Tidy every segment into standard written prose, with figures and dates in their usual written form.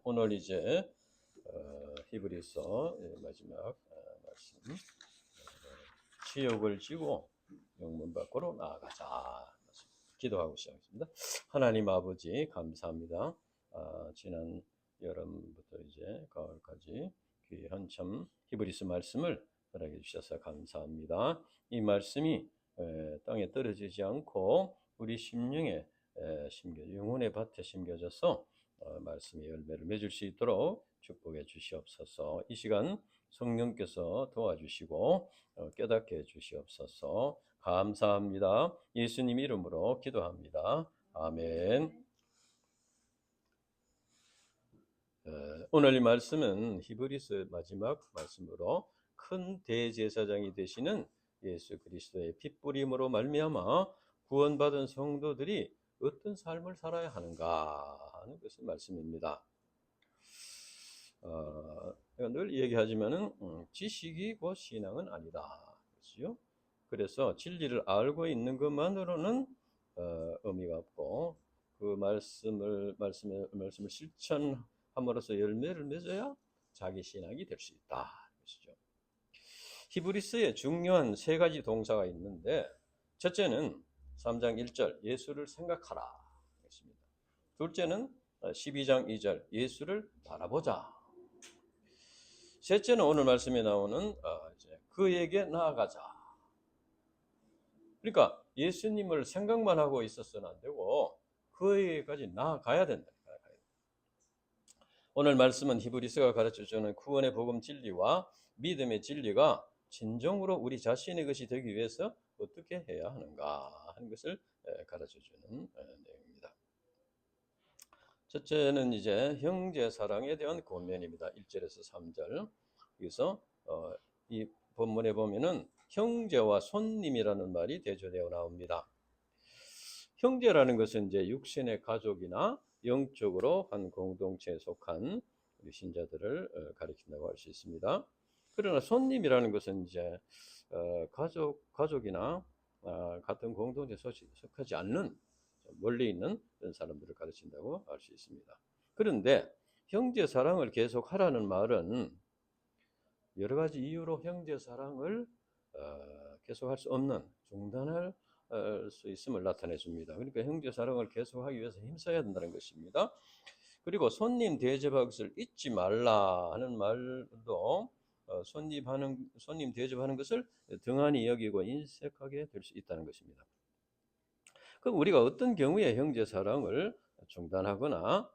오늘 이제 히브리서 마지막 말씀, 지옥을 지고 영문 밖으로 나아가자. 기도하고 시작하겠습니다. 하나님 아버지 감사합니다. 지난 여름부터 이제 가을까지 귀한 참 히브리서 말씀을 허락해 주셔서 감사합니다. 이 말씀이 땅에 떨어지지 않고 우리 심령에 영혼의 밭에 심겨져서 말씀의 열매를 맺을 수 있도록 축복해 주시옵소서. 이 시간 성령께서 도와주시고 깨닫게 해 주시옵소서. 감사합니다. 예수님 이름으로 기도합니다. 아멘. 오늘 이 말씀은 히브리서 마지막 말씀으로 큰 대제사장이 되시는 예수 그리스도의 핏부림으로 말미암아 구원받은 성도들이 어떤 삶을 살아야 하는가 하는 것의 말씀입니다. 늘 얘기하지만은 지식이 곧 신앙은 아니다. 그렇죠? 그래서 진리를 알고 있는 것만으로는 의미가 없고 그 말씀을 실천함으로써 열매를 맺어야 자기 신앙이 될 수 있다. 그렇죠? 히브리서에 중요한 세 가지 동사가 있는데 첫째는 3장 1절 예수를 생각하라. 그렇습니다. 둘째는 12장 2절 예수를 바라보자. 셋째는 오늘 말씀에 나오는 그에게 나아가자. 그러니까 예수님을 생각만 하고 있어서는 안 되고 그에게까지 나아가야 된다. 오늘 말씀은 히브리서가 가르쳐주는 구원의 복음 진리와 믿음의 진리가 진정으로 우리 자신의 것이 되기 위해서 어떻게 해야 하는가 하는 것을 가르쳐주는 내용입니다. 첫째는 이제 형제 사랑에 대한 권면입니다. 1절에서 3절. 여기서 이 본문에 보면은 형제와 손님이라는 말이 대조되어 나옵니다. 형제라는 것은 이제 육신의 가족이나 영적으로 한 공동체에 속한 우리 신자들을 가리킨다고 할 수 있습니다. 그러나 손님이라는 것은 이제 가족이나 같은 공동체에 속하지 않는 멀리 있는 그런 사람들을 가르친다고 할 수 있습니다. 그런데 형제 사랑을 계속하라는 말은 여러 가지 이유로 형제 사랑을 계속할 수 없는 중단할 수 있음을 나타내 줍니다. 그러니까 형제 사랑을 계속하기 위해서 힘써야 된다는 것입니다. 그리고 손님 대접하는 것을 잊지 말라 하는 말도 손님 대접하는 것을 등한히 여기고 인색하게 될 수 있다는 것입니다. 그럼 우리가 어떤 경우에 형제 사랑을 중단하거나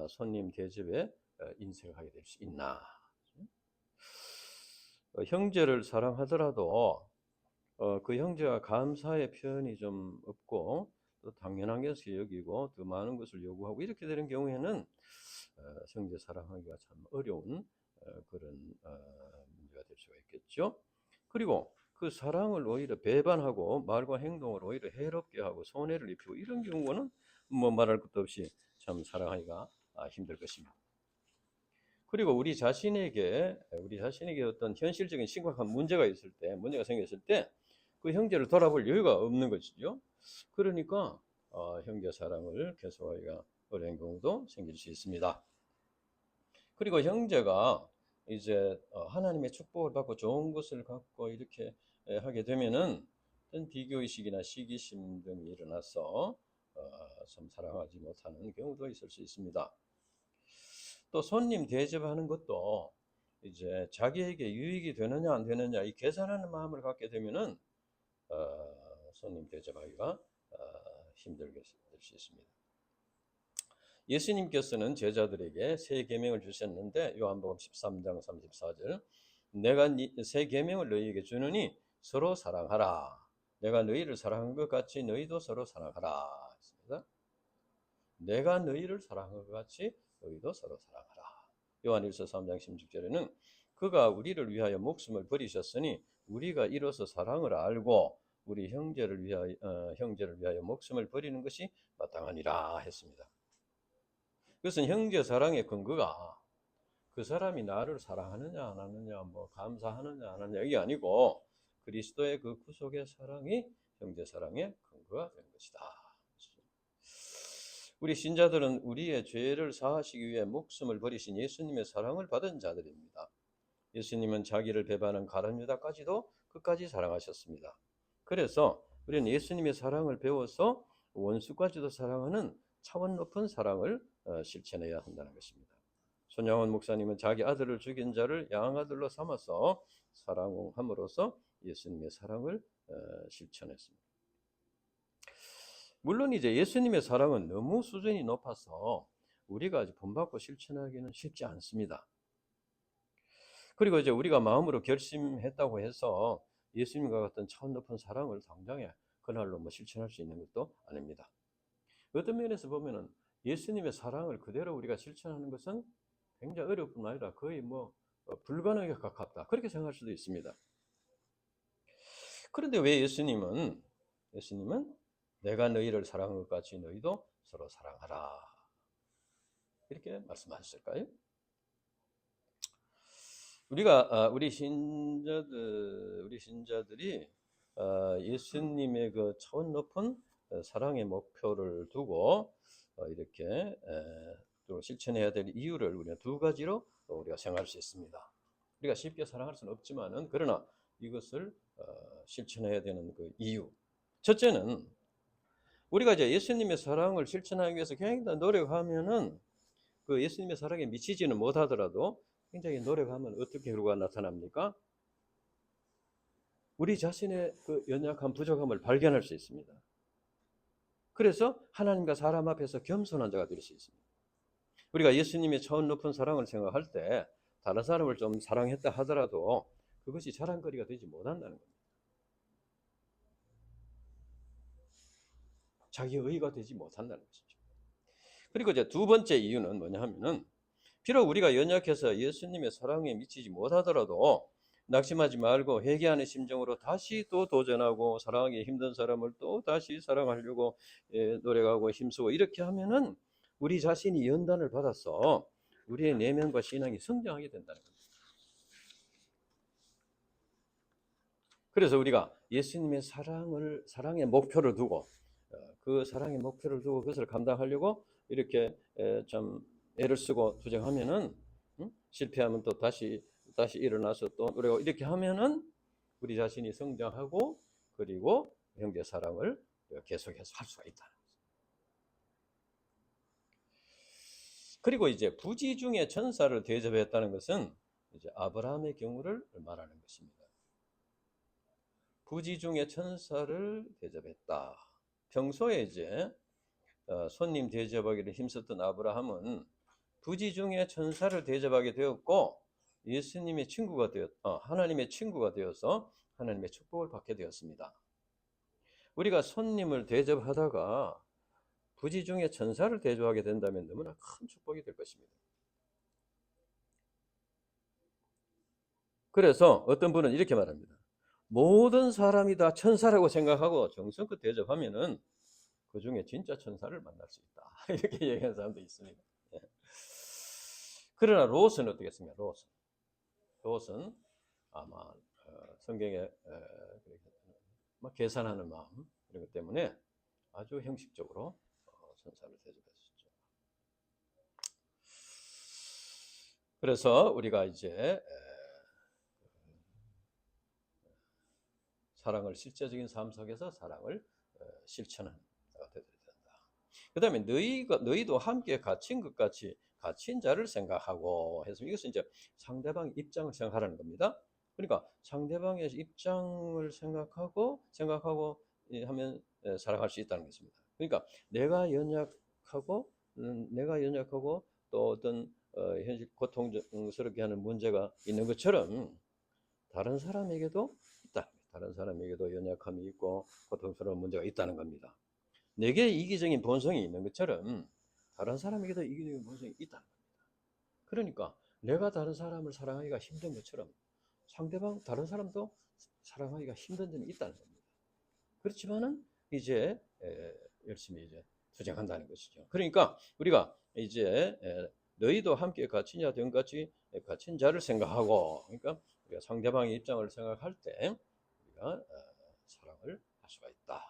손님 대접에 인색하게 될 수 있나? 형제를 사랑하더라도 그 형제가 감사의 표현이 좀 없고 또 당연한 것을 여기고 더 많은 것을 요구하고 이렇게 되는 경우에는 형제 사랑하기가 참 어려운 그런 문제가 될 수가 있겠죠. 그리고 그 사랑을 오히려 배반하고 말과 행동을 오히려 해롭게 하고 손해를 입히고 이런 경우는 뭐 말할 것도 없이 참 사랑하기가 힘들 것입니다. 그리고 우리 자신에게 어떤 현실적인 심각한 문제가 생겼을 때 그 형제를 돌아볼 여유가 없는 것이죠. 그러니까 형제 사랑을 계속하기가 어려운 경우도 생길 수 있습니다. 그리고 형제가 이제 하나님의 축복을 받고 좋은 것을 갖고 이렇게 하게 되면은 어떤 비교의식이나 시기심 등이 일어나서 참 사랑하지 못하는 경우도 있을 수 있습니다. 또 손님 대접하는 것도 이제 자기에게 유익이 되느냐 안 되느냐 이 계산하는 마음을 갖게 되면은 손님 대접하기가 힘들게 될 수 있습니다. 예수님께서는 제자들에게 새 계명을 주셨는데 요한복음 13장 34절 내가 새 계명을 너희에게 주느니 서로 사랑하라. 내가 너희를 사랑한 것 같이 너희도 서로 사랑하라. 했습니다. 내가 너희를 사랑한 것 같이 너희도 서로 사랑하라. 요한일서 3장 16절에는 그가 우리를 위하여 목숨을 버리셨으니 우리가 이로써 사랑을 알고 우리 형제를 위하여 목숨을 버리는 것이 마땅하니라 했습니다. 그것은 형제 사랑의 근거가 그 사람이 나를 사랑하느냐 안 하느냐 뭐 감사하느냐 안 하느냐 이게 아니고 그리스도의 그 구속의 사랑이 형제 사랑의 근거가 되는 것이다. 우리 신자들은 우리의 죄를 사하시기 위해 목숨을 버리신 예수님의 사랑을 받은 자들입니다. 예수님은 자기를 배반한 가룟 유다까지도 끝까지 사랑하셨습니다. 그래서 우리는 예수님의 사랑을 배워서 원수까지도 사랑하는 차원 높은 사랑을 실천해야 한다는 것입니다. 손양원 목사님은 자기 아들을 죽인 자를 양아들로 삼아서 사랑함으로써 예수님의 사랑을 실천했습니다. 물론 이제 예수님의 사랑은 너무 수준이 높아서 우리가 본받고 실천하기는 쉽지 않습니다. 그리고 이제 우리가 마음으로 결심했다고 해서 예수님과 같은 차원 높은 사랑을 당장에 그날로 실천할 수 있는 것도 아닙니다. 어떤 면에서 보면은 예수님의 사랑을 그대로 우리가 실천하는 것은 굉장히 어려울 뿐 아니라 거의 불가능에 가깝다, 그렇게 생각할 수도 있습니다. 그런데 왜 예수님은 내가 너희를 사랑한 것 같이 너희도 서로 사랑하라, 이렇게 말씀하셨을까요? 우리 신자들이 예수님의 그 차원 높은 사랑의 목표를 두고 이렇게 또 실천해야 될 이유를 우리가 두 가지로 우리가 생각할 수 있습니다. 우리가 쉽게 사랑할 수는 없지만은, 그러나 이것을 실천해야 되는 그 이유. 첫째는 우리가 이제 예수님의 사랑을 실천하기 위해서 굉장히 노력하면은 그 예수님의 사랑에 미치지는 못하더라도 굉장히 노력하면 어떻게 결과가 나타납니까? 우리 자신의 그 연약한 부족함을 발견할 수 있습니다. 그래서 하나님과 사람 앞에서 겸손한 자가 될 수 있습니다. 우리가 예수님의 차원 높은 사랑을 생각할 때 다른 사람을 좀 사랑했다 하더라도 그것이 자랑거리가 되지 못한다는 겁니다. 자기 의의가 되지 못한다는 것이죠. 그리고 이제 두 번째 이유는 뭐냐 하면은, 비록 우리가 연약해서 예수님의 사랑에 미치지 못하더라도 낙심하지 말고 회개하는 심정으로 다시 또 도전하고 사랑하기 힘든 사람을 또 다시 사랑하려고 노력하고 힘쓰고 이렇게 하면은 우리 자신이 연단을 받아서 우리의 내면과 신앙이 성장하게 된다는 겁니다. 그래서 우리가 예수님의 사랑의 목표를 두고 그 사랑의 목표를 두고 그것을 감당하려고 이렇게 좀 애를 쓰고 투쟁하면은 실패하면 또 다시 일어나서 또 노력하고 이렇게 하면은 우리 자신이 성장하고 그리고 형제 사랑을 계속해서 할 수가 있다. 그리고 이제 부지 중에 천사를 대접했다는 것은 이제 아브라함의 경우를 말하는 것입니다. 부지 중에 천사를 대접했다. 평소에 이제 손님 대접하기를 힘썼던 아브라함은 부지 중에 천사를 대접하게 되었고 예수님의 친구가 하나님의 친구가 되어서 하나님의 축복을 받게 되었습니다. 우리가 손님을 대접하다가 부지 중에 천사를 대접하게 된다면 너무나 큰 축복이 될 것입니다. 그래서 어떤 분은 이렇게 말합니다. 모든 사람이 다 천사라고 생각하고 정성껏 대접하면은 그 중에 진짜 천사를 만날 수 있다. 이렇게 얘기하는 사람도 있습니다. 그러나 롯은 어떻겠습니까? 롯은 아마 성경에 계산하는 마음 이런 것 때문에 아주 형식적으로 천사를 대접했었죠. 그래서 우리가 이제 사랑을 실제적인 삶 속에서 사랑을 실천하는 자가 되어야 된다. 그 다음에 너희도 함께 갇힌 것 같이 갇힌 자를 생각하고 해서 이것은 이제 상대방 입장을 생각하라는 겁니다. 그러니까 상대방의 입장을 생각하고 하면 살아갈 수 있다는 것입니다. 그러니까 내가 연약하고 또 어떤 현실 고통스럽게 하는 문제가 있는 것처럼 다른 사람에게도 있다. 다른 사람에게도 연약함이 있고 고통스러운 문제가 있다는 겁니다. 내게 이기적인 본성이 있는 것처럼 다른 사람에게도 이기적인 본성이 있다는 겁니다. 그러니까 내가 다른 사람을 사랑하기가 힘든 것처럼 다른 사람도 사랑하기가 힘든 점이 있다는 겁니다. 그렇지만은 이제 열심히 이제 투쟁한다는 것이죠. 그러니까 우리가 이제 너희도 함께 갇힌 자 된 같이 갇힌 자를 생각하고, 그러니까 우리가 상대방의 입장을 생각할 때 우리가 사랑을 할 수가 있다.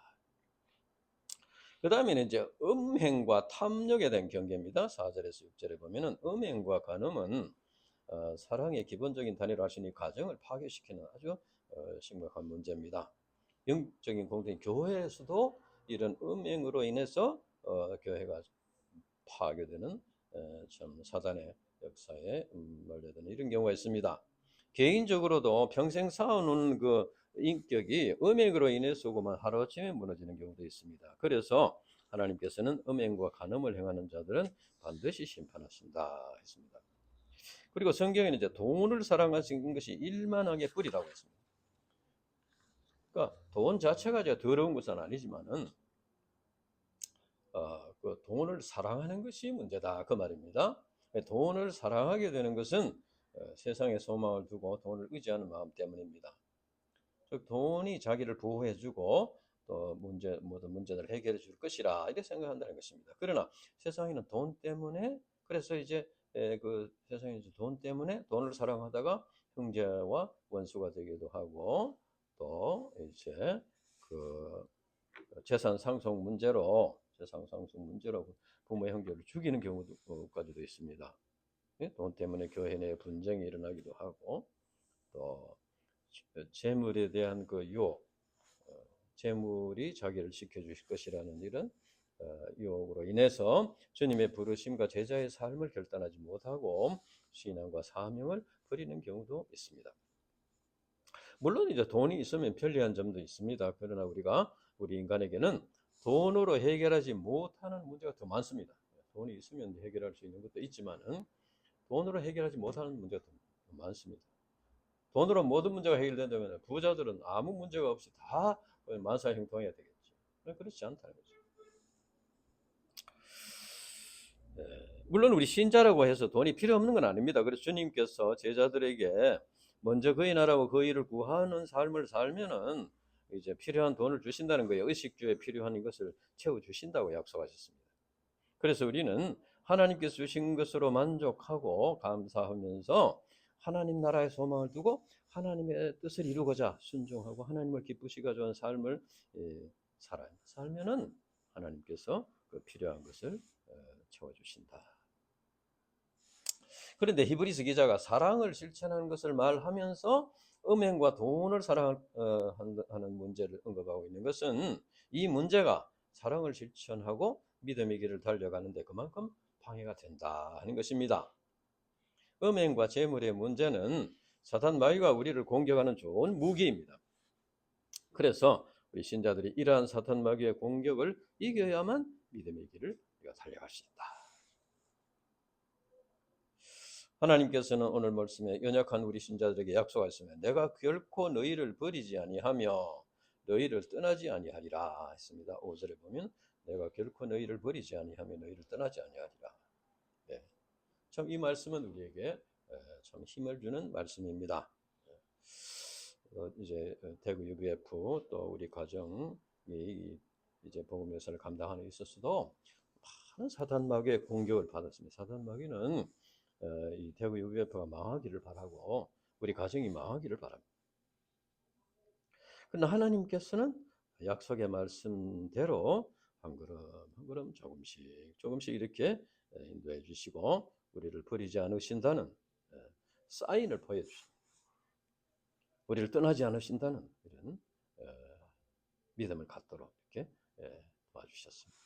그 다음에는 이제 음행과 탐욕에 대한 경계입니다. 4절에서 6절에 보면은 음행과 간음은 사랑의 기본적인 단위로 하시니 가정을 파괴시키는 아주 심각한 문제입니다. 영적인 공동체 교회에서도 이런 음행으로 인해서 교회가 파괴되는 참 사단의 역사에 말려드는 이런 경우가 있습니다. 개인적으로도 평생 쌓아놓은 그 인격이 음행으로 인해서만 하루아침에 무너지는 경우도 있습니다. 그래서 하나님께서는 음행과 간음을 행하는 자들은 반드시 심판하신다 했습니다. 그리고 성경에는 이제 돈을 사랑하시는 것이 일만하게 뿌리라고 했습니다. 그러니까 돈 자체가 이제 더러운 것은 아니지만은 그 돈을 사랑하는 것이 문제다 그 말입니다. 돈을 사랑하게 되는 것은 세상에 소망을 두고 돈을 의지하는 마음 때문입니다. 즉 돈이 자기를 보호해주고 또 모든 문제들을 해결해 줄 것이라 이렇게 생각한다는 것입니다. 그러나 세상에는 돈 때문에 그래서 이제 그 세상에 돈 때문에 돈을 사랑하다가 형제와 원수가 되기도 하고 또 이제 그 재산 상속 문제로 부모 형제를 죽이는 경우까지도 있습니다. 돈 때문에 교회 내에 분쟁이 일어나기도 하고 또 재물에 대한 그 유혹, 재물이 자기를 지켜주실 것이라는 이런 유혹으로 인해서 주님의 부르심과 제자의 삶을 결단하지 못하고 신앙과 사명을 버리는 경우도 있습니다. 물론 이제 돈이 있으면 편리한 점도 있습니다. 그러나 우리 인간에게는 돈으로 해결하지 못하는 문제가 더 많습니다. 돈이 있으면 해결할 수 있는 것도 있지만은 돈으로 해결하지 못하는 문제가 더 많습니다. 돈으로 모든 문제가 해결된다면 부자들은 아무 문제가 없이 다 만사형통해야 되겠죠. 그렇지 않다는 거죠. 물론 우리 신자라고 해서 돈이 필요 없는 건 아닙니다. 그래서 주님께서 제자들에게 먼저 그의 나라와 그 일을 구하는 삶을 살면은 이제 필요한 돈을 주신다는 거예요. 의식주에 필요한 것을 채워 주신다고 약속하셨습니다. 그래서 우리는 하나님께서 주신 것으로 만족하고 감사하면서 하나님 나라의 소망을 두고 하나님의 뜻을 이루고자 순종하고 하나님을 기쁘시게 하는 삶을 살면은 하나님께서 그 필요한 것을 채워주신다. 그런데 히브리서 기자가 사랑을 실천하는 것을 말하면서 음행과 돈을 사랑하는 문제를 언급하고 있는 것은 이 문제가 사랑을 실천하고 믿음의 길을 달려가는데 그만큼 방해가 된다 하는 것입니다. 음행과 재물의 문제는 사탄 마귀가 우리를 공격하는 좋은 무기입니다. 그래서 우리 신자들이 이러한 사탄 마귀의 공격을 이겨야만 믿음의 길을 우리가 달려갈 수 있다. 하나님께서는 오늘 말씀에 연약한 우리 신자들에게 약속하셨으면 내가 결코 너희를 버리지 아니하며 너희를 떠나지 아니하리라 했습니다. 5절에 보면 내가 결코 너희를 버리지 아니하며 너희를 떠나지 아니하리라. 네. 참 이 말씀은 우리에게 참 힘을 주는 말씀입니다. 이제 대구 UBF 또 우리 가정이 이제 복음 역사를 감당하는 데 있어서도 많은 사단 마귀의 공격을 받았습니다. 사단 마귀는 이 대구 UBF가 망하기를 바라고 우리 가정이 망하기를 바랍니다. 그러나 하나님께서는 약속의 말씀대로 한 걸음 한 걸음 조금씩 이렇게 인도해 주시고 우리를 버리지 않으신다는 사인을 보여주십니다. 우리를 떠나지 않으신다는 이런 믿음을 갖도록 이렇게 도와주셨습니다.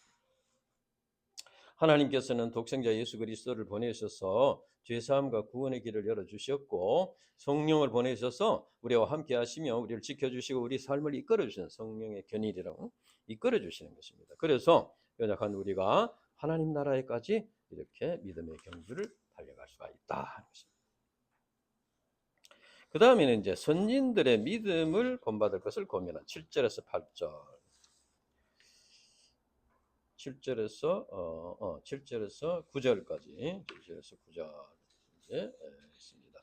하나님께서는 독생자 예수 그리스도를 보내셔서 죄사함과 구원의 길을 열어주셨고 성령을 보내셔서 우리와 함께 하시며 우리를 지켜주시고 우리 삶을 이끌어주시는 성령의 견일이라고 이끌어주시는 것입니다. 그래서 연약한 우리가 하나님 나라에까지 이렇게 믿음의 경주를 달려갈 수가 있다 하는 것입니다. 그 다음에는 이제 선진들의 믿음을 본받을 것을 고민한 7절에서 8절 7절에서 9절까지 7절에서 9절 이제 있습니다.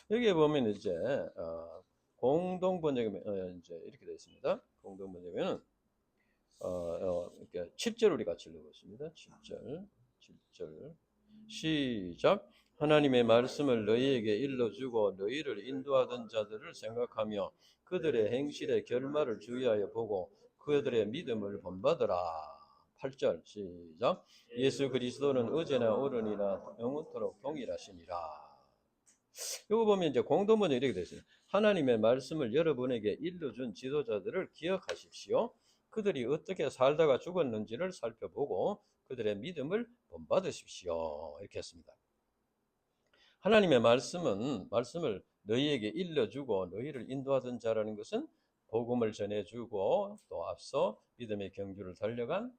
여기에 보면 이제 공동 번역에 이제 이렇게 되어 있습니다. 공동 번역에는 이렇게 7절 우리 같이 읽어보겠습니다. 7절 시작. 하나님의 말씀을 너희에게 일러주고 너희를 인도하던 자들을 생각하며 그들의 행실의 결말을 주의하여 보고 그들의 믿음을 본받으라. 8절 시작. 예수 그리스도는 어제나 오늘이나 영원토록 동일하시니라. 이거 보면 이제 공동문에 이렇게 되어 있어요. 하나님의 말씀을 여러분에게 일러준 지도자들을 기억하십시오. 그들이 어떻게 살다가 죽었는지를 살펴보고 그들의 믿음을 본받으십시오. 이렇게 했습니다. 하나님의 말씀을 너희에게 일러주고 너희를 인도하던 자라는 것은 복음을 전해주고 또 앞서 믿음의 경주를 달려간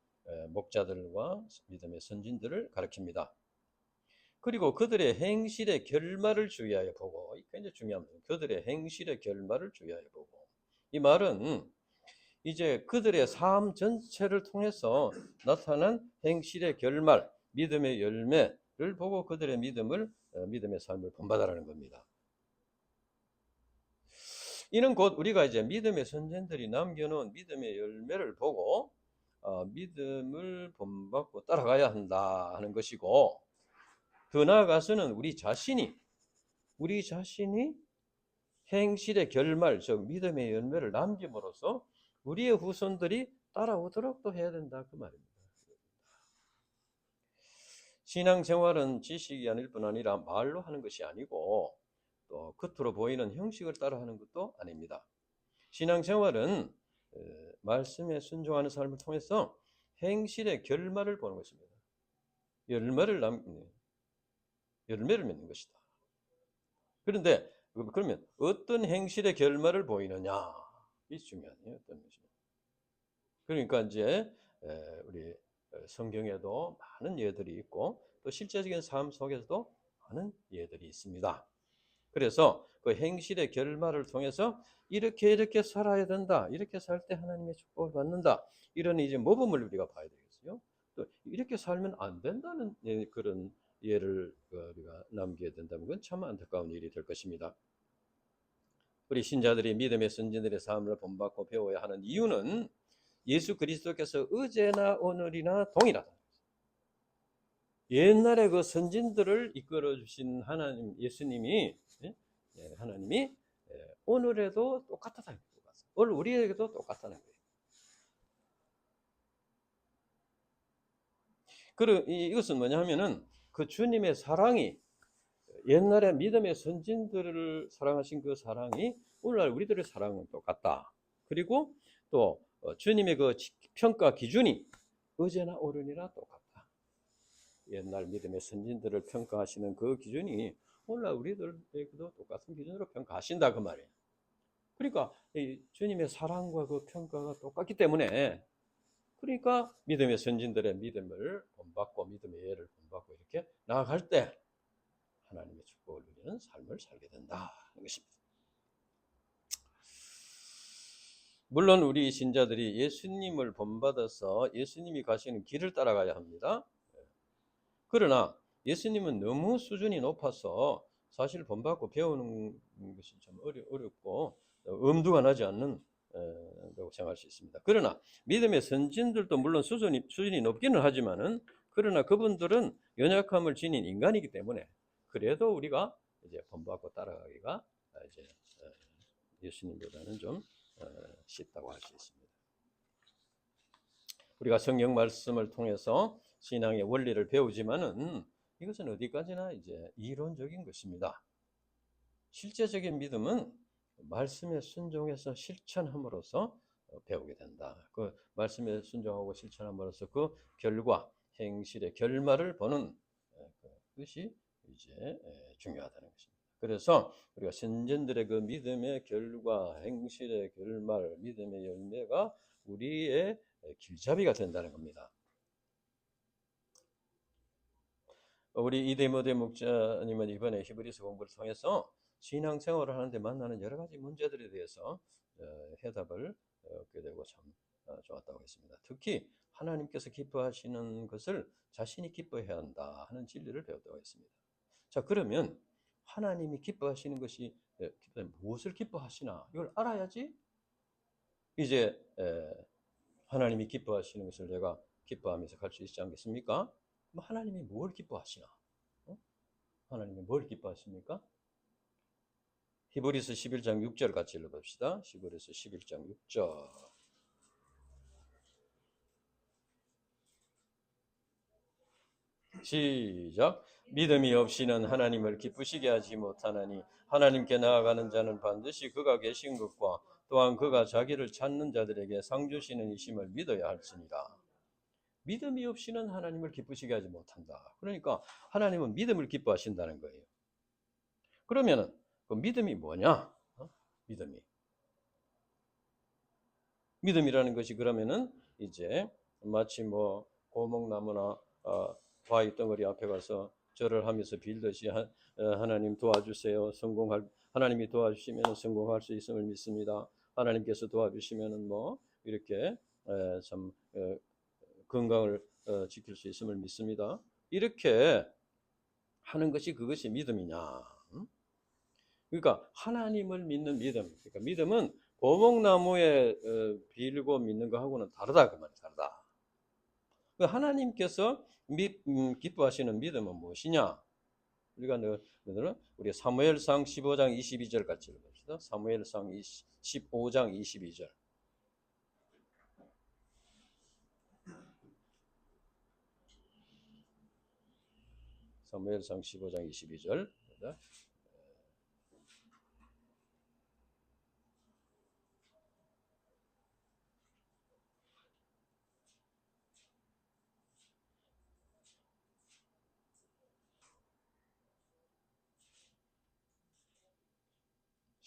목자들과 믿음의 선진들을 가리킵니다. 그리고 그들의 행실의 결말을 주의하여 보고, 굉장히 중요합니다. 그들의 행실의 결말을 주의하여 보고. 이 말은 이제 그들의 삶 전체를 통해서 나타난 행실의 결말, 믿음의 열매를 보고 그들의 믿음의 삶을 본받아라는 겁니다. 이는 곧 우리가 이제 믿음의 선진들이 남겨놓은 믿음의 열매를 보고 믿음을 본받고 따라가야 한다 하는 것이고, 더 나아가서는 우리 자신이 행실의 결말, 즉 믿음의 열매를 남김으로써 우리의 후손들이 따라오도록 또 해야 된다 그 말입니다. 신앙생활은 지식이 아닐 뿐 아니라 말로 하는 것이 아니고 또 겉으로 보이는 형식을 따라하는 것도 아닙니다. 신앙생활은 말씀에 순종하는 삶을 통해서 행실의 결말을 보는 것입니다. 열매를 맺는 것이다. 그런데 그러면 어떤 행실의 결말을 보이느냐, 이 중요해요. 어떤 것이. 그러니까 이제 우리 성경에도 많은 예들이 있고 또 실제적인 삶 속에서도 많은 예들이 있습니다. 그래서 그 행실의 결말을 통해서 이렇게 살아야 된다. 이렇게 살 때 하나님의 축복을 받는다. 이런 이제 모범을 우리가 봐야 되겠어요. 또 이렇게 살면 안 된다는 그런 예를 우리가 남겨야 된다는 건 참 안타까운 일이 될 것입니다. 우리 신자들이 믿음의 선진들의 삶을 본받고 배워야 하는 이유는 예수 그리스도께서 어제나 오늘이나 동일하다. 옛날에 그 선진들을 이끌어 주신 하나님, 예수님이 하나님이 오늘에도 똑같다는 거예요. 오늘 우리에게도 똑같다는 거예요. 그리고 이것은 뭐냐 하면은 그 주님의 사랑이, 옛날에 믿음의 선진들을 사랑하신 그 사랑이 오늘날 우리들의 사랑은 똑같다. 그리고 또 주님의 그 평가 기준이 어제나 오늘이나 똑같다. 옛날 믿음의 선진들을 평가하시는 그 기준이 오늘날 우리들에게도 똑같은 기준으로 평가하신다 그 말이에요. 그러니까 이 주님의 사랑과 그 평가가 똑같기 때문에, 그러니까 믿음의 선진들의 믿음을 본받고 믿음의 예를 본받고 이렇게 나아갈 때 하나님의 축복을 누리는 삶을 살게 된다는 것입니다. 물론 우리 신자들이 예수님을 본받아서 예수님이 가시는 길을 따라가야 합니다. 그러나 예수님은 너무 수준이 높아서 사실 본받고 배우는 것이 좀 어렵고 엄두가 나지 않는 라고 생각할 수 있습니다. 그러나 믿음의 선진들도 물론 수준이 높기는 하지만은, 그러나 그분들은 연약함을 지닌 인간이기 때문에 그래도 우리가 이제 본받고 따라가기가 이제 예수님보다는 좀 쉽다고 할 수 있습니다. 우리가 성경 말씀을 통해서 신앙의 원리를 배우지만은 이것은 어디까지나 이제 이론적인 것입니다. 실제적인 믿음은 말씀에 순종해서 실천함으로써 배우게 된다. 그 말씀에 순종하고 실천함으로써 그 결과, 행실의 결말을 보는 것이 이제 중요하다는 것입니다. 그래서 우리가 선진들의 그 믿음의 결과, 행실의 결말, 믿음의 열매가 우리의 길잡이가 된다는 겁니다. 우리 이대모대 목자님은 이번에 히브리서 공부를 통해서 신앙생활을 하는데 만나는 여러 가지 문제들에 대해서 해답을 얻게 되고 참 좋았다고 했습니다. 특히 하나님께서 기뻐하시는 것을 자신이 기뻐해야 한다 하는 진리를 배웠다고 했습니다. 자, 그러면 하나님이 기뻐하시는 것이 무엇을 기뻐하시나 이걸 알아야지 이제 하나님이 기뻐하시는 것을 내가 기뻐하면서 갈 수 있지 않겠습니까? 하나님이 뭘 기뻐하시나? 하나님이 뭘 기뻐하십니까? 히브리서 11장 6절 같이 읽어봅시다. 히브리서 11장 6절. 시작. 믿음이 없이는 하나님을 기쁘시게 하지 못하나니 하나님께 나아가는 자는 반드시 그가 계신 것과 또한 그가 자기를 찾는 자들에게 상 주시는 이심을 믿어야 할지니라. 믿음이 없이는 하나님을 기쁘시게 하지 못한다. 그러니까 하나님은 믿음을 기뻐하신다는 거예요. 그러면은 그 믿음이 뭐냐? 믿음이. 믿음이라는 것이 그러면은 이제 마치 뭐 고목나무나 바위 덩어리 앞에 가서 절을 하면서 빌듯이 하나님 도와주세요. 하나님이 도와주시면 성공할 수 있음을 믿습니다. 하나님께서 도와주시면은 뭐 이렇게 참 건강을 지킬 수 있음을 믿습니다. 이렇게 하는 것이 그것이 믿음이냐? 그러니까 하나님을 믿는 믿음. 그러니까 믿음은 고목나무에 빌고 믿는 거하고는 다르다 그 말이야. 다르다. 하나님께서 기뻐하시는 믿음은 무엇이냐? 우리가 오늘은 우리 사무엘상 15장 22절 같이 읽읍시다. 사무엘상 15장 22절. 사무엘상 15장 22절.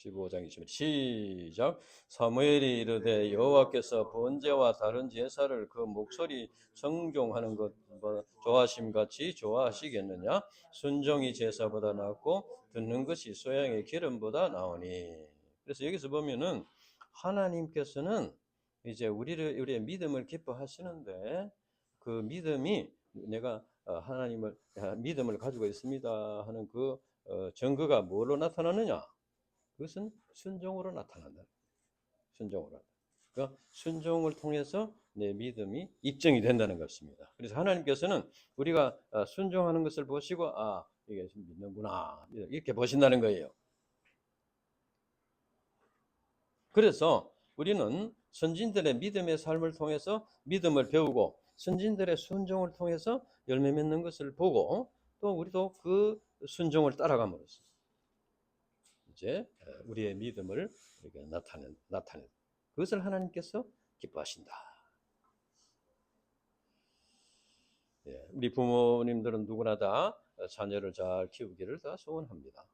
15장 20절 시작. 사무엘이 이르되 여호와께서 번제와 다른 제사를 그 목소리 청종하는 것 좋아하심같이 좋아하시겠느냐? 순종이 제사보다 낫고 듣는 것이 소양의 기름보다 나으니. 그래서 여기서 보면은 하나님께서는 이제 우리의 믿음을 기뻐하시는데 그 믿음이 내가 하나님을 믿음을 가지고 있습니다 하는 그 증거가 뭐로 나타나느냐? 그것은 순종으로 나타난다. 순종으로. 그러니까 순종을 통해서 내 믿음이 입증이 된다는 것입니다. 그래서 하나님께서는 우리가 순종하는 것을 보시고 이게 믿는구나 이렇게 보신다는 거예요. 그래서 우리는 선진들의 믿음의 삶을 통해서 믿음을 배우고 선진들의 순종을 통해서 열매 맺는 것을 보고 또 우리도 그 순종을 따라감으로써 이제 우리의 믿음을 나타낸 그것을 하나님께서 기뻐하신다. 예, 우리 부모님들은 누구나 다 자녀를 잘 키우기를 다 소원합니다.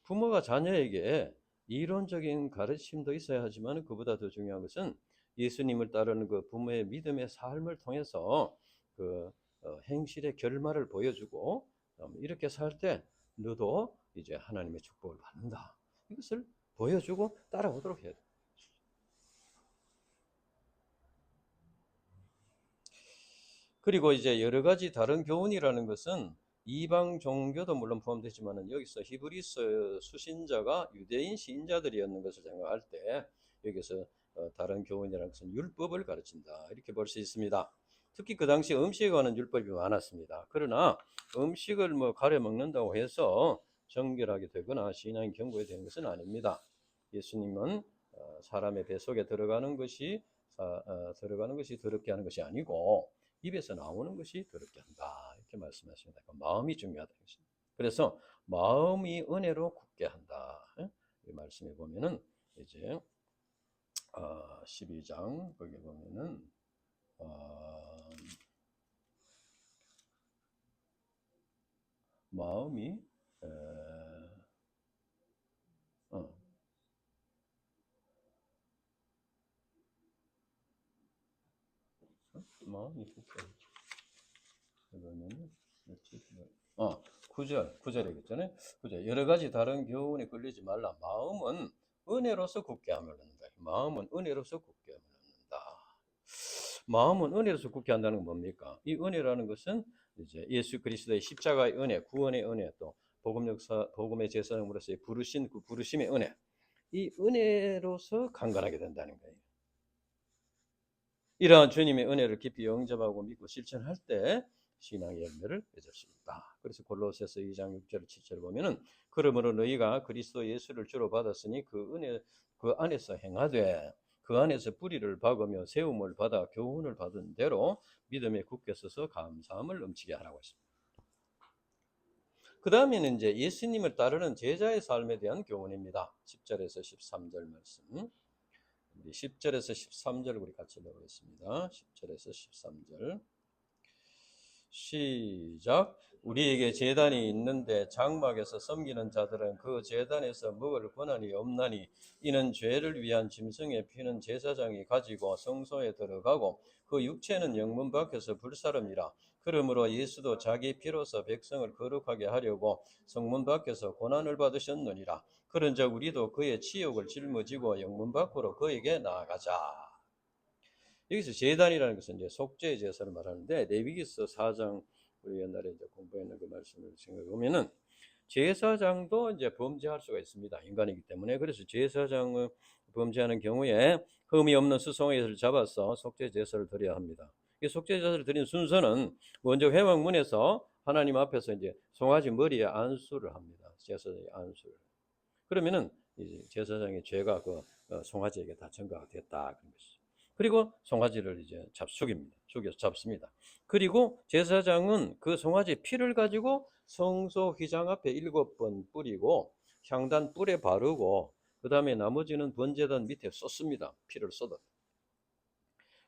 부모가 자녀에게 이론적인 가르침도 있어야 하지만 그보다 더 중요한 것은 예수님을 따르는 그 부모의 믿음의 삶을 통해서 그 행실의 결말을 보여주고 이렇게 살 때 너도 이제 하나님의 축복을 받는다. 이것을 보여주고 따라오도록 해야 돼. 그리고 이제 여러 가지 다른 교훈이라는 것은 이방 종교도 물론 포함되지만 여기서 히브리서 수신자가 유대인 신자들이었는 것을 생각할 때 여기서 다른 교훈이라는 것은 율법을 가르친다 이렇게 볼 수 있습니다. 특히 그 당시 음식에 관한 율법이 많았습니다. 그러나 음식을 뭐 가려 먹는다고 해서 정결하게 되거나 신앙이 견고해 되는 것은 아닙니다. 예수님은 사람의 뱃속에 들어가는 것이 더럽게 하는 것이 아니고 입에서 나오는 것이 더럽게 한다 이렇게 말씀하십니다. 그러니까 마음이 중요하다. 그래서 마음이 은혜로 굳게 한다. 이 말씀에 보면은 이제 12장 거기 보면은 마음이 마음이 굳게 그러면은 9절이겠잖아요. 9절. 여러 가지 다른 교훈에 걸리지 말라. 마음은 은혜로서 굳게 함을 얻는다. 마음은 은혜로서 굳게 함을 얻는다. 마음은 은혜로서 굳게 한다는 건 뭡니까? 이 은혜라는 것은 이제 예수 그리스도의 십자가의 은혜, 구원의 은혜, 또 복음의 제사장으로서의 부르신 그 부르심의 은혜. 이 은혜로서 강건하게 된다는 거예요. 이러한 주님의 은혜를 깊이 영접하고 믿고 실천할 때 신앙의 열매를 맺을 수 있다. 그래서 골로새서 2장 6절 7절 보면은 그러므로 너희가 그리스도 예수를 주로 받았으니 그 은혜 그 안에서 행하되 그 안에서 뿌리를 박으며 세움을 받아 교훈을 받은 대로 믿음에 굳게 서서 감사함을 넘치게 하라고 했습니다. 그 다음에는 이제 예수님을 따르는 제자의 삶에 대한 교훈입니다. 10절에서 13절 말씀. 10절에서 13절 우리 같이 읽어보겠습니다. 10절에서 13절. 시작. 우리에게 제단이 있는데 장막에서 섬기는 자들은 그 제단에서 먹을 권한이 없나니 이는 죄를 위한 짐승의 피는 제사장이 가지고 성소에 들어가고 그 육체는 영문 밖에서 불사름이라. 그러므로 예수도 자기 피로서 백성을 거룩하게 하려고 성문 밖에서 고난을 받으셨느니라. 그런즉 우리도 그의 치욕을 짊어지고 영문 밖으로 그에게 나아가자. 여기서 제단이라는 것은 이제 속죄의 제사를 말하는데, 레위기서 4장 우리 옛날에 이제 공부했는 그 말씀을 생각해 보면은 제사장도 이제 범죄할 수가 있습니다. 인간이기 때문에. 그래서 제사장을 범죄하는 경우에 흠이 없는 수송아지를 잡아서 속죄 제사를 드려야 합니다. 이 속죄 제사를 드리는 순서는 먼저 회막문에서 하나님 앞에서 이제 송아지 머리에 안수를 합니다. 제사장의 안수를. 그러면은 이제 제사장의 죄가 그 송아지에게 다 전가가 됐다 그런 것이죠. 그리고 송아지를 이제 죽입니다. 죽여서 잡습니다. 그리고 제사장은 그 송아지 피를 가지고 성소 휘장 앞에 7번 뿌리고 향단 뿔에 바르고 그 다음에 나머지는 번제단 밑에 쏟습니다. 피를 쏟아.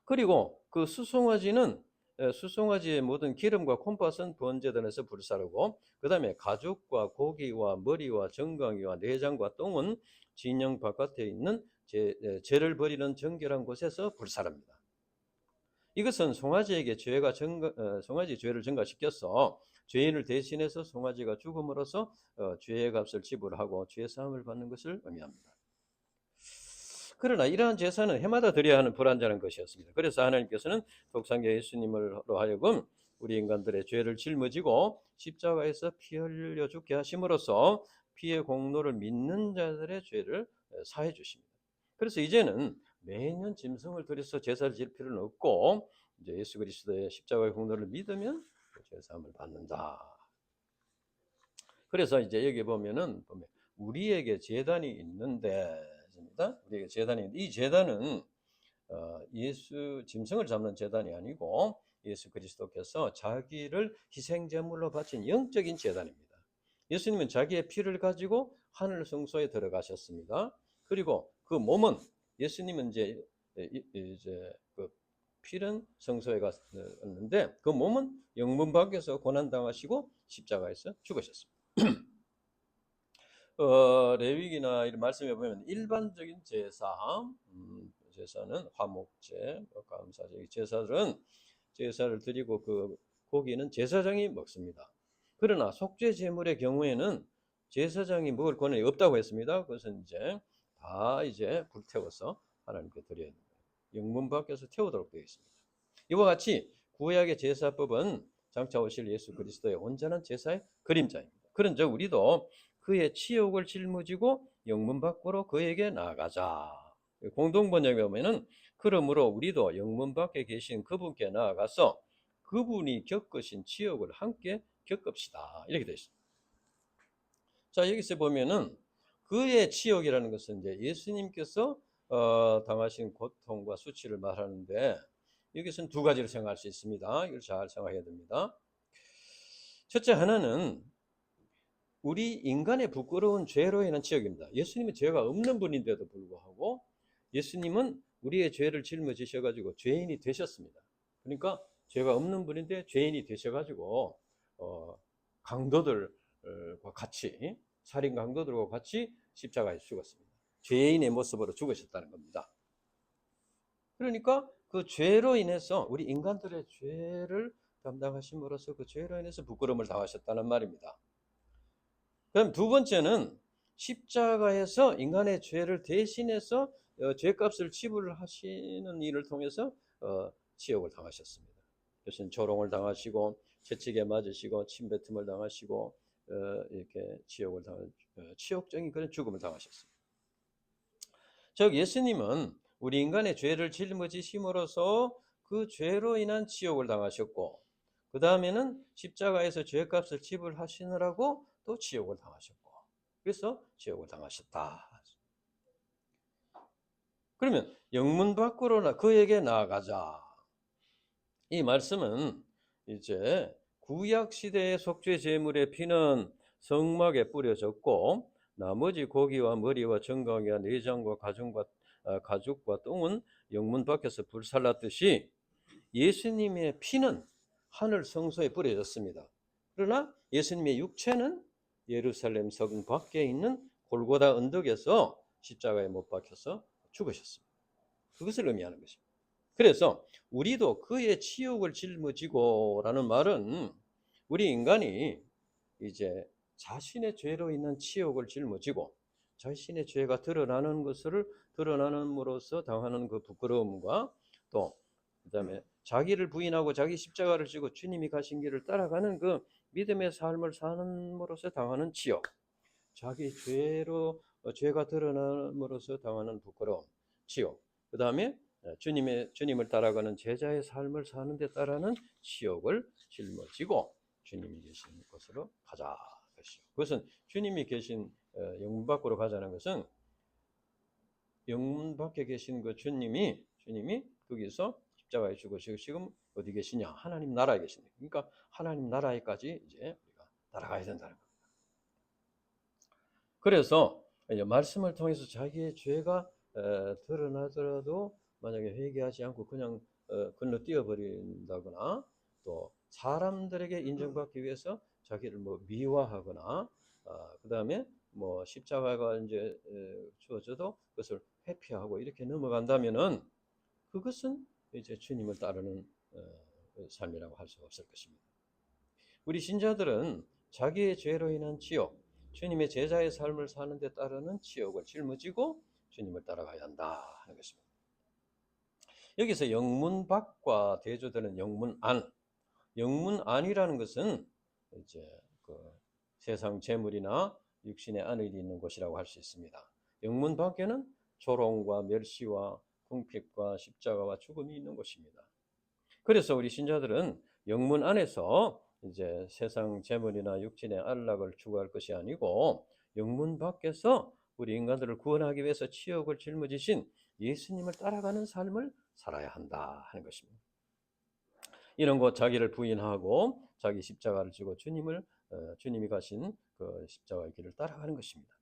그리고 그 수송아지의 모든 기름과 콩팥은 번제단에서 불사르고 그 다음에 가죽과 고기와 머리와 정강이와 내장과 똥은 진영 바깥에 있는 죄를 버리는 정결한 곳에서 불사릅니다. 이것은 송아지에게 송아지 죄를 전가시켜서 죄인을 대신해서 송아지가 죽음으로써 죄의 값을 지불하고 죄 사함을 받는 것을 의미합니다. 그러나 이러한 제사는 해마다 드려야 하는 불완전한 것이었습니다. 그래서 하나님께서는 독생자 예수님으로 하여금 우리 인간들의 죄를 짊어지고 십자가에서 피 흘려 죽게 하심으로써 피의 공로를 믿는 자들의 죄를 사해 주십니다. 그래서 이제는 매년 짐승을 들여서 제사를 지을 필요는 없고 이제 예수 그리스도의 십자가의 공로를 믿으면 제사함을 받는다. 그래서 이제 여기 보면 우리에게 제단이 있는데, 우리에게 제단이 있는데 이 제단은 예수 짐승을 잡는 제단이 아니고 예수 그리스도께서 자기를 희생제물로 바친 영적인 제단입니다. 예수님은 자기의 피를 가지고 하늘 성소에 들어가셨습니다. 그리고 그 몸은 예수님은 이제 그 피는 성소에 갔는데 그 몸은 영문 밖에서 고난 당하시고 십자가에서 죽으셨습니다. 레위기나 이런 말씀에 보면 일반적인 제사는 화목제, 감사제 제사를 드리고 그 고기는 제사장이 먹습니다. 그러나 속죄 제물의 경우에는 제사장이 먹을 권한이 없다고 했습니다. 그것은 이제 불태워서 하나님께 드려야 됩니다. 영문 밖에서 태우도록 되어 있습니다. 이와 같이 구약의 제사법은 장차 오실 예수 그리스도의 온전한 제사의 그림자입니다. 그런즉 우리도 그의 치욕을 짊어지고 영문 밖으로 그에게 나아가자. 공동번역에 보면은 그러므로 우리도 영문 밖에 계신 그분께 나아가서 그분이 겪으신 치욕을 함께 겪읍시다. 이렇게 되어 있습니다. 자, 여기서 보면은 그의 치욕이라는 것은 이제 예수님께서 당하신 고통과 수치를 말하는데 여기서는 두 가지를 생각할 수 있습니다. 이걸 잘 생각해야 됩니다. 첫째 하나는 우리 인간의 부끄러운 죄로 인한 치욕입니다. 예수님은 죄가 없는 분인데도 불구하고 예수님은 우리의 죄를 짊어지셔가지고 죄인이 되셨습니다. 그러니까 죄가 없는 분인데 죄인이 되셔가지고 강도들과 같이 살인 강도들과 같이 십자가에 죽었습니다. 죄인의 모습으로 죽으셨다는 겁니다. 그러니까 그 죄로 인해서 우리 인간들의 죄를 담당하심으로써 그 죄로 인해서 부끄러움을 당하셨다는 말입니다. 그럼 두 번째는 십자가에서 인간의 죄를 대신해서 죄값을 지불하시는 일을 통해서 치욕을 당하셨습니다. 그래서 조롱을 당하시고 채찍에 맞으시고 침뱉음을 당하시고 이렇게 치욕적인 그런 죽음을 당하셨습니다. 즉 예수님은 우리 인간의 죄를 짊어지심으로써 그 죄로 인한 치욕을 당하셨고 그 다음에는 십자가에서 죄값을 지불하시느라고 또 치욕을 당하셨고 그래서 치욕을 당하셨다. 그러면 영문 밖으로 그에게 나아가자. 이 말씀은 이제 구약 시대의 속죄 제물의 피는 성막에 뿌려졌고 나머지 고기와 머리와 정강이와 내장과 가죽과 똥은 영문 밖에서 불살랐듯이 예수님의 피는 하늘 성소에 뿌려졌습니다. 그러나 예수님의 육체는 예루살렘 성 밖에 있는 골고다 언덕에서 십자가에 못 박혀서 죽으셨습니다. 그것을 의미하는 것입니다. 그래서 우리도 그의 치욕을 짊어지고라는 말은 우리 인간이 이제 자신의 죄로 인한 치욕을 짊어지고 자신의 죄가 드러나는 것을 드러나는으로써 당하는 그 부끄러움과 또 그다음에 자기를 부인하고 자기 십자가를 지고 주님이 가신 길을 따라가는 그 믿음의 삶을 사는으로써 당하는 치욕, 자기 죄가 드러남으로써 당하는 부끄러움, 치욕, 그다음에 주님을 따라가는 제자의 삶을 사는 데 따르는 치욕을 짊어지고 주님이 계신 곳으로 가자 것이요. 그것은 주님이 계신 영문 밖으로 가자는 것은 영문 밖에 계신 그 주님이 거기서 십자가에 죽으시고 지금 어디 계시냐? 하나님 나라에 계신다. 그러니까 하나님 나라에까지 이제 우리가 따라가야 된다는 겁니다. 그래서 이제 말씀을 통해서 자기의 죄가 드러나더라도 만약에 회개하지 않고 그냥 건너뛰어 버린다거나 또 사람들에게 인정받기 위해서 자기를 뭐 미화하거나 그다음에 뭐 십자가가 이제 주어져도 그것을 회피하고 이렇게 넘어간다면은 그것은 이제 주님을 따르는 삶이라고 할 수 없을 것입니다. 우리 신자들은 자기의 죄로 인한 치욕, 주님의 제자의 삶을 사는 데 따르는 치욕을 짊어지고 주님을 따라가야 한다 하는 것입니다. 여기서 영문 밖과 대조되는 영문 안, 영문 안이라는 것은 이제 그 세상 재물이나 육신의 안에 있는 곳이라고 할 수 있습니다. 영문 밖에는 조롱과 멸시와 궁핍과 십자가와 죽음이 있는 곳입니다. 그래서 우리 신자들은 영문 안에서 이제 세상 재물이나 육신의 안락을 추구할 것이 아니고 영문 밖에서 우리 인간들을 구원하기 위해서 치욕을 짊어지신 예수님을 따라가는 삶을 살아야 한다 하는 것입니다. 이런 것 자기를 부인하고 자기 십자가를 지고 주님이 가신 그 십자가의 길을 따라가는 것입니다.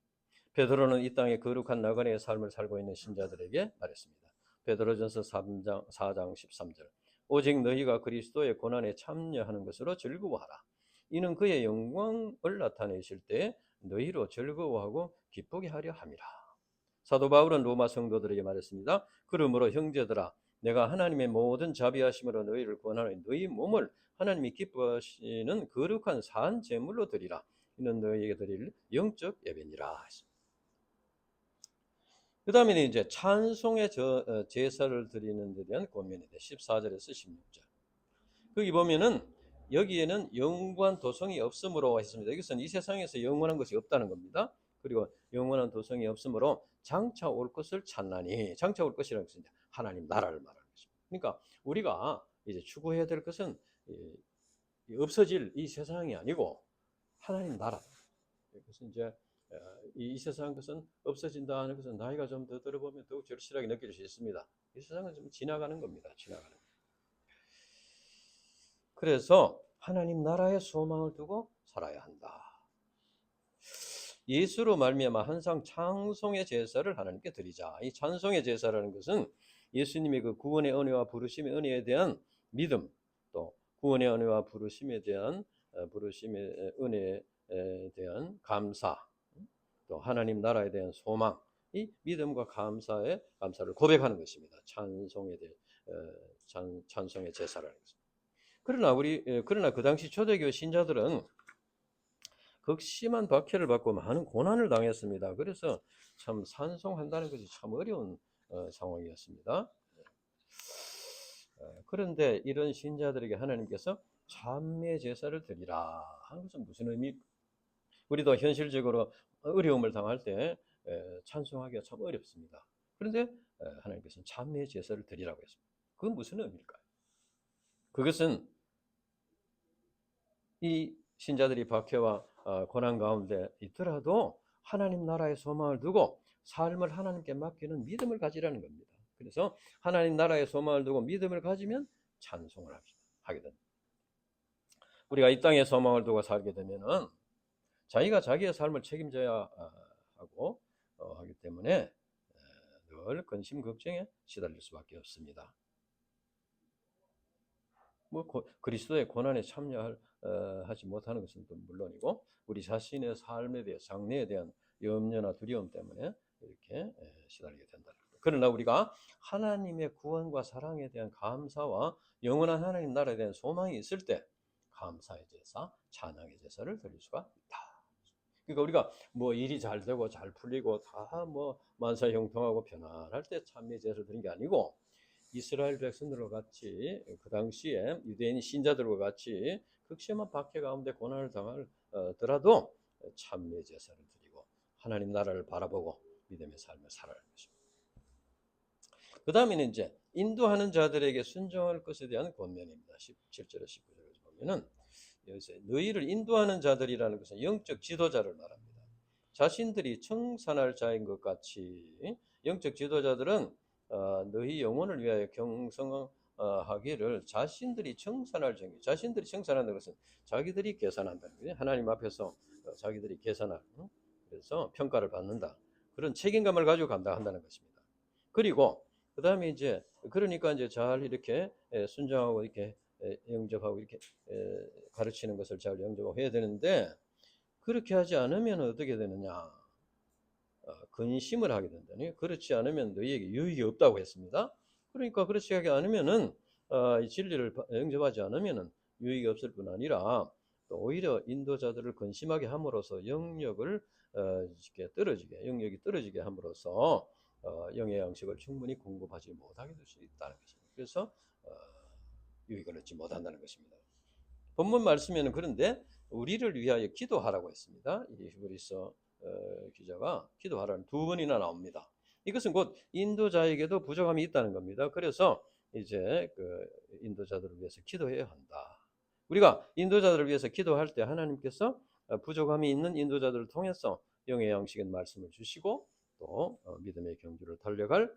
베드로는 이 땅에 거룩한 나그네의 삶을 살고 있는 신자들에게 말했습니다. 베드로전서 4장 13절. 오직 너희가 그리스도의 고난에 참여하는 것으로 즐거워하라. 이는 그의 영광을 나타내실 때 너희로 즐거워하고 기쁘게 하려 함이라. 사도 바울은 로마 성도들에게 말했습니다. 그러므로 형제들아, 내가 하나님의 모든 자비하심으로 너희를 구원하노니 너희 몸을 하나님이 기뻐하시는 거룩한 산 제물로 드리라. 이는 너희에게 드릴 영적 예배니라. 그 다음에 이제 찬송의 제사를 드리는 데 대한 권면인데 14절에서 16절. 거기 보면은 여기에는 영원한 도성이 없으므로 했습니다. 이것은 이 세상에서 영원한 것이 없다는 겁니다. 그리고 영원한 도성이 없으므로 장차 올 것을 찾나니, 장차 올 것이라는 것은 하나님 나라를 말하는 것입니다. 그러니까 우리가 이제 추구해야 될 것은 없어질 이 세상이 아니고 하나님 나라. 그것은 이제 이 세상 것은 없어진다 하는 것은 나이가 좀 더 들어보면 더욱 절실하게 느낄 수 있습니다. 이 세상은 좀 지나가는 겁니다. 지나가는. 그래서 하나님 나라의 소망을 두고 살아야 한다. 예수로 말미암아 항상 찬송의 제사를 하나님께 드리자. 이 찬송의 제사라는 것은 예수님의 그 구원의 은혜와 부르심의 은혜에 대한 믿음, 또 구원의 은혜와 부르심에 대한 부르심의 은혜에 대한 감사, 또 하나님 나라에 대한 소망, 이 믿음과 감사를 고백하는 것입니다. 찬송의 제사라는 것입니다. 그러나 그 당시 초대교 신자들은 극심한 박해를 받고 많은 고난을 당했습니다. 그래서 참 찬송한다는 것이 참 어려운 상황이었습니다. 그런데 이런 신자들에게 하나님께서 참회 제사를 드리라 하는 것은 무슨 의미입니까? 우리도 현실적으로 어려움을 당할 때 찬송하기가 참 어렵습니다. 그런데 하나님께서는 참회 제사를 드리라고 했습니다. 그건 무슨 의미일까요? 그것은 이 신자들이 박해와 고난 가운데 있더라도 하나님 나라의 소망을 두고 삶을 하나님께 맡기는 믿음을 가지라는 겁니다. 그래서 하나님 나라의 소망을 두고 믿음을 가지면 찬송을 하게 됩니다. 우리가 이 땅에 소망을 두고 살게 되면은 자기가 자기의 삶을 책임져야 하고 하기 때문에 늘 근심 걱정에 시달릴 수밖에 없습니다. 뭐 그리스도의 고난에 참여하지 못하는 것은 또 물론이고 우리 자신의 삶에 대해 장래에 대한 염려나 두려움 때문에 이렇게 시달리게 된다. 그러나 우리가 하나님의 구원과 사랑에 대한 감사와 영원한 하나님 나라에 대한 소망이 있을 때 감사의 제사, 찬양의 제사를 드릴 수가 있다. 그러니까 우리가 뭐 일이 잘 되고 잘 풀리고 다 뭐 만사형통하고 편안할 때 참회 제사를 드린 게 아니고 이스라엘 백성들과 같이 그 당시에 유대인 신자들과 같이 극심한 박해 가운데 고난을 당하더라도 참회 제사를 드리고 하나님 나라를 바라보고 믿음의 삶을 살아가는 것입니다. 그 다음에는 이제 인도하는 자들에게 순종할 것에 대한 권면입니다. 17절에 19절에 보면은 여기서 너희를 인도하는 자들이라는 것은 영적 지도자를 말합니다. 자신들이 청산할 자인 것 같이 영적 지도자들은 너희 영혼을 위하여 경성하기를 자신들이 청산할 정의, 자신들이 청산한다는 것은 자기들이 계산한다는 거예요. 하나님 앞에서 자기들이 계산하는, 그래서 평가를 받는다. 그런 책임감을 가지고 감당한다는 것입니다. 그리고 그 다음에 이제 그러니까 이제 잘 이렇게 순종하고 이렇게 영접하고 이렇게 가르치는 것을 잘 영접하고 해야 되는데 그렇게 하지 않으면 어떻게 되느냐? 근심을 하게 된다니. 그렇지 않으면 너희에게 유익이 없다고 했습니다. 그러니까 그렇지 않으면은 이 진리를 영접하지 않으면은 유익이 없을 뿐 아니라 또 오히려 인도자들을 근심하게 함으로써 영역을 영역이 떨어지게 함으로써 영의 양식을 충분히 공급하지 못하게 될 수 있다는 것입니다. 그래서 유익을 얻지 못한다는 것입니다. 본문 말씀에는 그런데 우리를 위하여 기도하라고 했습니다. 이 히브리서 기자가 기도하라는 두 번이나 나옵니다. 이것은 곧 인도자에게도 부족함이 있다는 겁니다. 그래서 이제 그 인도자들을 위해서 기도해야 한다. 우리가 인도자들을 위해서 기도할 때 하나님께서 부족함이 있는 인도자들을 통해서 영의 양식인 말씀을 주시고 또 믿음의 경주를 달려갈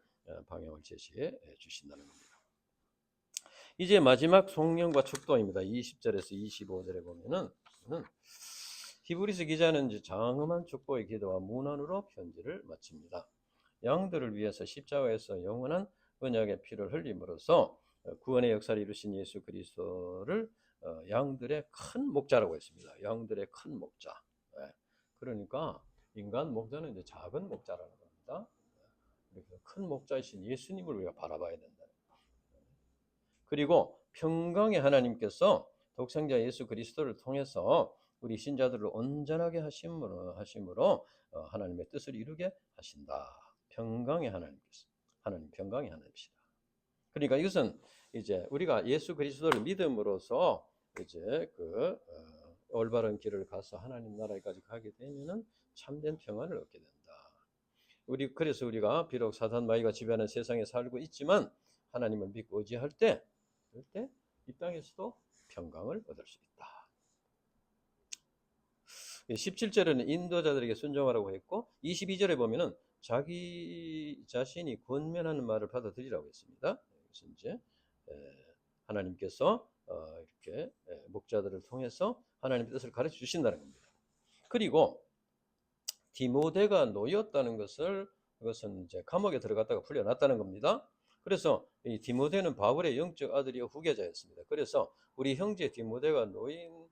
방향을 제시해 주신다는 겁니다. 이제 마지막 송영과 축도입니다. 20절에서 25절에 보면은 히브리서 기자는 이제 장엄한 축복의 기도와 문안으로 편지를 마칩니다. 양들을 위해서 십자가에서 영원한 언약의 피를 흘림으로써 구원의 역사를 이루신 예수 그리스도를 양들의 큰 목자라고 했습니다. 양들의 큰 목자. 그러니까 인간 목자는 이제 작은 목자라는 겁니다. 큰 목자이신 예수님을 우리가 바라봐야 된다. 그리고 평강의 하나님께서 독생자 예수 그리스도를 통해서 우리 신자들을 온전하게 하심으로 하나님의 뜻을 이루게 하신다. 평강의 하나님께서. 하나님 평강의 하나님이시다. 그러니까 이것은 이제 우리가 예수 그리스도를 믿음으로써 이제 그 올바른 길을 가서 하나님 나라에까지 가게 되면은 참된 평안을 얻게 된다. 그래서 우리가 비록 사단 마귀가 지배하는 세상에 살고 있지만 하나님을 믿고 의지할 때 이 땅에서도 평강을 얻을 수 있다. 17절에는 인도자들에게 순종하라고 했고 22절에 보면은 자기 자신이 권면하는 말을 받아들이라고 했습니다. 그래서 이제 하나님께서 이렇게 목자들을 통해서 하나님의 뜻을 가르쳐 주신다는 겁니다. 그리고 디모데가 노였다는 그것은 이제 감옥에 들어갔다가 풀려났다는 겁니다. 그래서 이 디모데는 바울의 영적 아들이요 후계자였습니다. 그래서 우리 형제 디모데가 놓은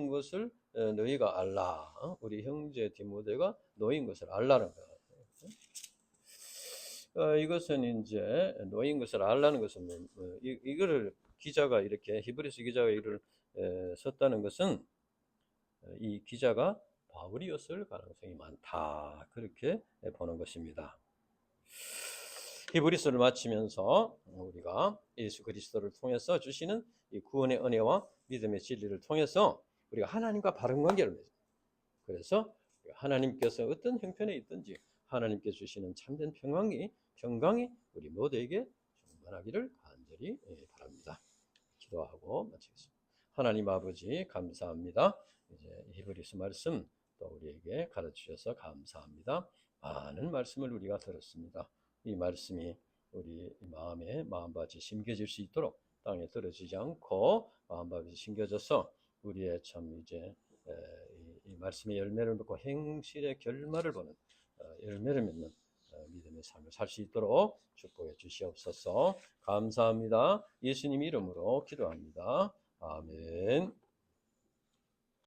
것을 너희가 알라. 우리 형제 디모데가 놓인 것을 알라는 거예요. 이것은 이제 놓인 것을 알라는 것은 이거를 기자가 이렇게 히브리서 기자가 이를 썼다는 것은 이 기자가 바울이었을 가능성이 많다. 그렇게 보는 것입니다. 히브리서를 마치면서 우리가 예수 그리스도를 통해서 주시는 이 구원의 은혜와 믿음의 진리를 통해서 우리가 하나님과 바른 관계를 맺습니다. 그래서 하나님께서 어떤 형편에 있든지 하나님께 주시는 참된 평강이 우리 모두에게 충만하기를 간절히 바랍니다. 기도하고 마치겠습니다. 하나님 아버지 감사합니다. 이제 히브리서 말씀 또 우리에게 가르치셔서 감사합니다. 많은 말씀을 우리가 들었습니다. 이 말씀이 우리 마음밭이 심겨질 수 있도록 땅에 떨어지지 않고 마음밭이 심겨져서 우리의 참 이제 이 말씀의 열매를 맺고 행실의 결말을 보는 열매를 맺는 믿음의 삶을 살 수 있도록 축복해 주시옵소서. 감사합니다. 예수님 이름으로 기도합니다. 아멘.